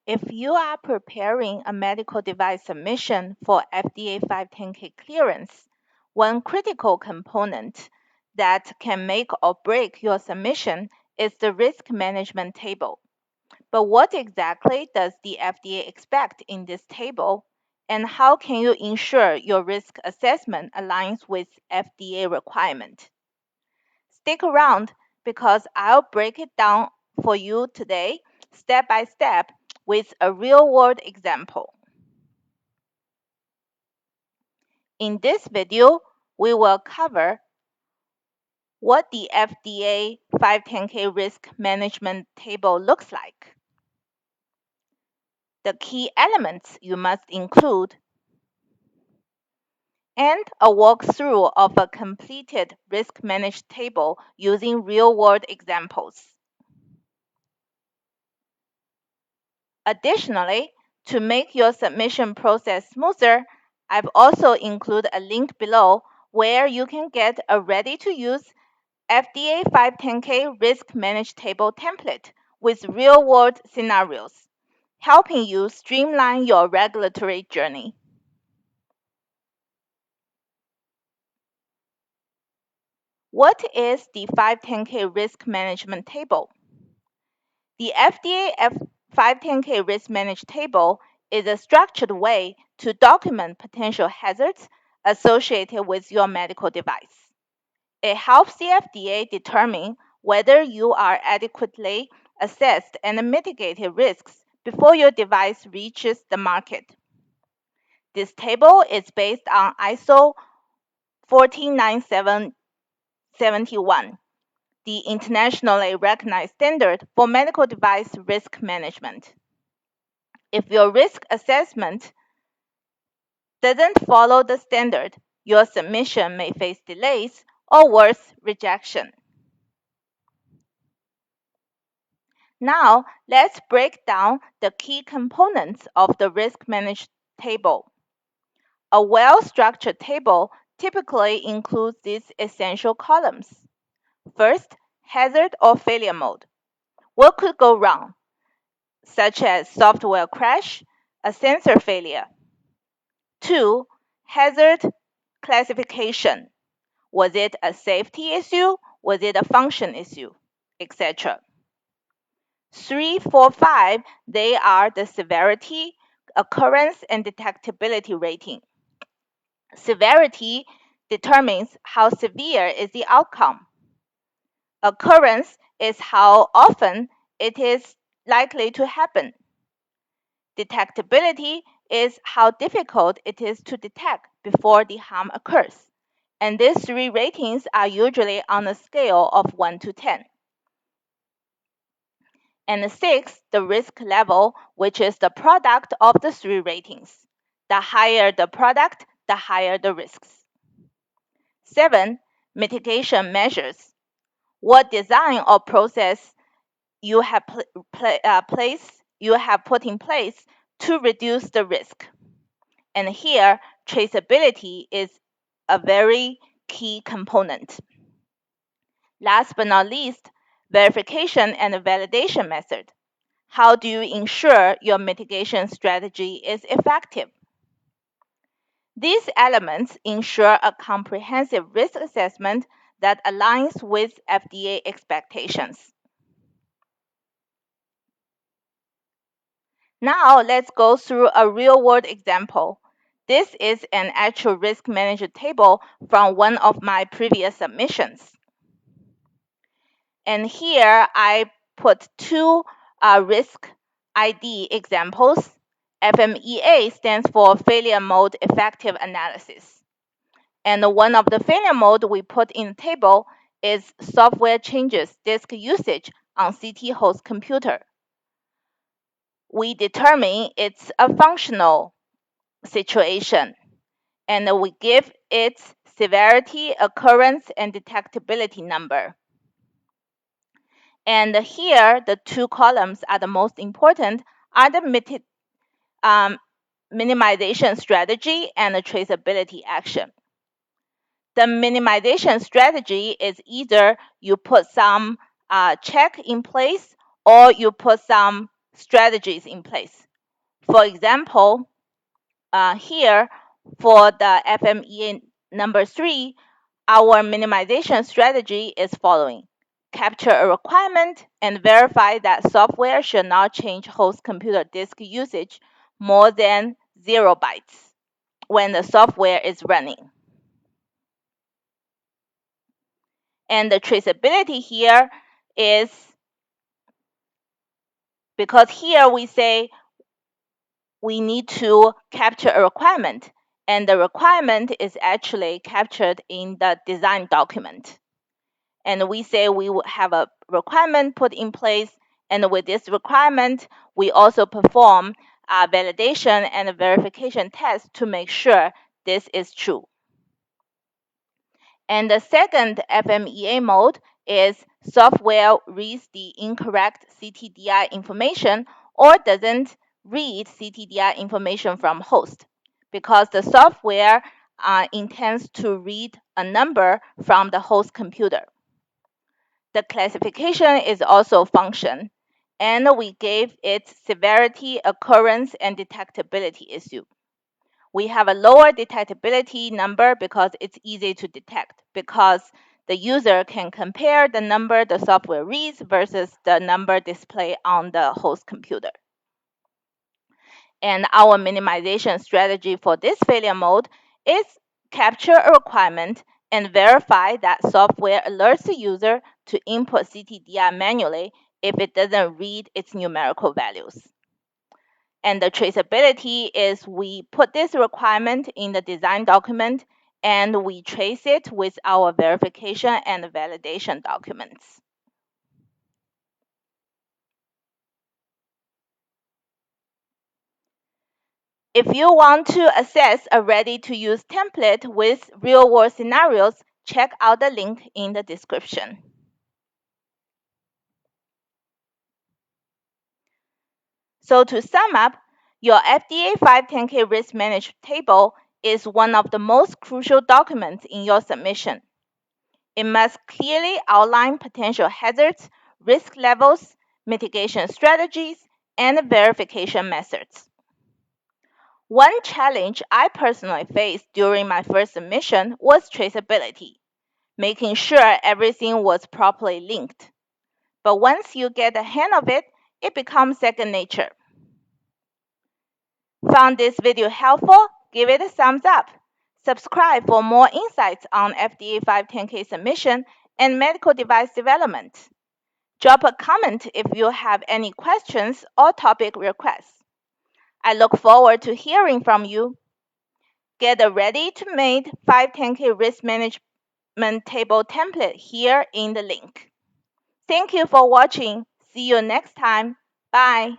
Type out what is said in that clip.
If you are preparing a medical device submission for FDA 510(k) clearance, one critical component that can make or break your submission is the risk management table. But what exactly does the FDA expect in this table, and how can you ensure your risk assessment aligns with FDA requirement? Stick around because I'll break it down for you today, step by step, with a real world example. In this video, we will cover what the FDA 510(k) risk management table looks like, the key elements you must include, and a walkthrough of a completed risk managed table using real world examples. Additionally, to make your submission process smoother, I've also included a link below where you can get a ready-to-use FDA 510(k) risk managed table template with real-world scenarios, helping you streamline your regulatory journey. What is the 510(k) risk management table? The FDA 510(k) risk managed table is a structured way to document potential hazards associated with your medical device. It helps the FDA determine whether you are adequately assessed and mitigated risks before your device reaches the market. This table is based on ISO 14971, the internationally recognized standard for medical device risk management. If your risk assessment doesn't follow the standard, your submission may face delays or worse, rejection. Now, let's break down the key components of the risk managed table. A well-structured table typically includes these essential columns. First, hazard or failure mode. What could go wrong, such as software crash, a sensor failure. 2. Hazard classification. Was it a safety issue? Was it a function issue? Etc. 3, 4, 5, they are the severity, occurrence, and detectability rating. Severity determines how severe is the outcome. Occurrence is how often it is likely to happen. Detectability is how difficult it is to detect before the harm occurs. And these three ratings are usually on a scale of 1 to 10. And 6, the risk level, which is the product of the three ratings. The higher the product, the higher the risks. 7, mitigation measures. What design or process you have put in place to reduce the risk. And here, traceability is a very key component. Last but not least, verification and validation method. How do you ensure your mitigation strategy is effective? These elements ensure a comprehensive risk assessment that aligns with FDA expectations. Now let's go through a real-world example. This is an actual risk manager table from one of my previous submissions. And here I put two risk ID examples. FMEA stands for Failure Mode Effective Analysis. And one of the failure mode we put in the table is software changes disk usage on CT host computer. We determine it's a functional situation, and we give its severity, occurrence, and detectability number. And here, the two columns are the most important, are the minimization strategy and the traceability action. The minimization strategy is either you put some check in place or you put some strategies in place. For example, here for the FMEA number 3, our minimization strategy is following. Capture a requirement and verify that software should not change host computer disk usage more than 0 bytes when the software is running. And the traceability here is because here we say we need to capture a requirement, and the requirement is actually captured in the design document. And we say we will have a requirement put in place, and with this requirement, we also perform a validation and a verification test to make sure this is true. And the second FMEA mode is software reads the incorrect CTDI information or doesn't read CTDI information from host because the software intends to read a number from the host computer. The classification is also function, and we gave it severity, occurrence, and detectability issue. We have a lower detectability number because it's easy to detect, because the user can compare the number the software reads versus the number displayed on the host computer. And our minimization strategy for this failure mode is capture a requirement and verify that software alerts the user to input CTDI manually if it doesn't read its numerical values. And the traceability is we put this requirement in the design document and we trace it with our verification and validation documents. If you want to access a ready-to-use template with real-world scenarios, check out the link in the description. So to sum up, your FDA 510K risk management table is one of the most crucial documents in your submission. It must clearly outline potential hazards, risk levels, mitigation strategies, and verification methods. One challenge I personally faced during my first submission was traceability, making sure everything was properly linked. But once you get the hang of it, it becomes second nature. Found this video helpful? Give it a thumbs up. Subscribe for more insights on FDA 510K submission and medical device development. Drop a comment if you have any questions or topic requests. I look forward to hearing from you. Get a ready-to-made 510K risk management table template here in the link. Thank you for watching. See you next time. Bye.